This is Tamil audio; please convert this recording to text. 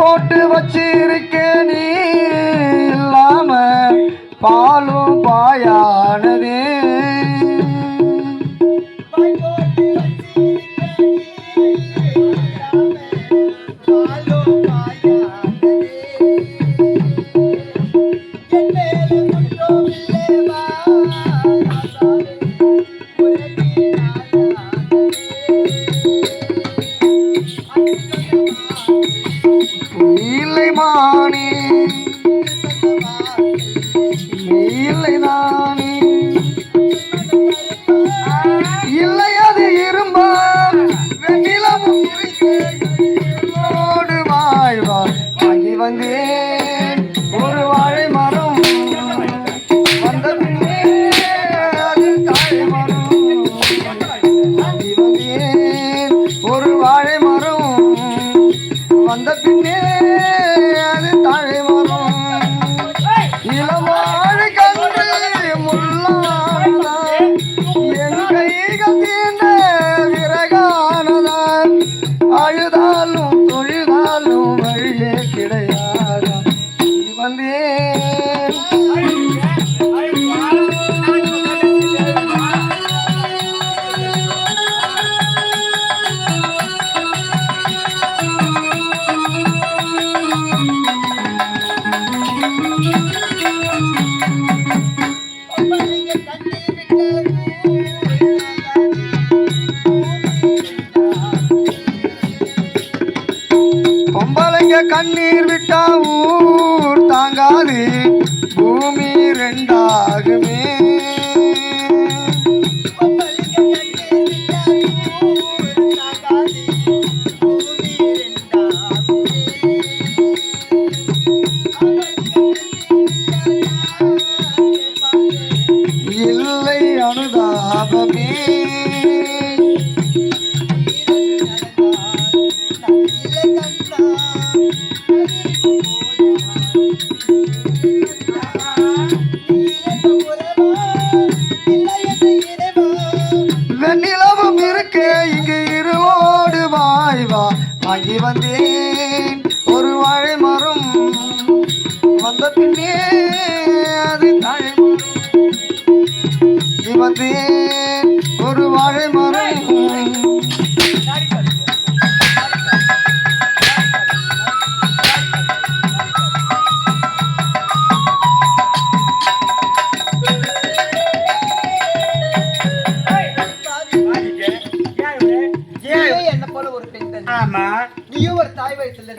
போட்டு வச்சிருக்க நீ இல்லாம பாலும் பாயானதே இல்லை மானே இல்லை நானே இல்லை அது இரும்பா வெண்ணிலமும் வாழ்வாய் வாங்கி வந்தேன் ஒரு வாழை மரம் வந்த பின்னே அது தாழை மரம் வாங்கி வந்தேன் ஒரு வாழை மரம் வந்த பின்னே அது தாழை மரம் இளவாழை கன்று முள்ளானதான் என் கைகள் தீண்ட விறகானதான் அழுதாலும் தொழுதாலும் வழியே கிடையாதான் வந்தேன் பொம்பளைங்க கண்ணீர் விட்டா ஊர் தாங்காது பூமி ரெண்டாகுமே இல்லை அனுதாபமே வெண்ணிலவும் இருக்கே இங்கு இருளோடு வாய்வா வாங்கி வந்தேன் ஒரு வாழை மரம் வந்த பின்னே அது தாழை மரம் வந்தேன் ஒரு வாழை மரம் என்ன போல ஒரு பெண். ஆமா, நீயும் ஒரு தாய் வயிற்றுல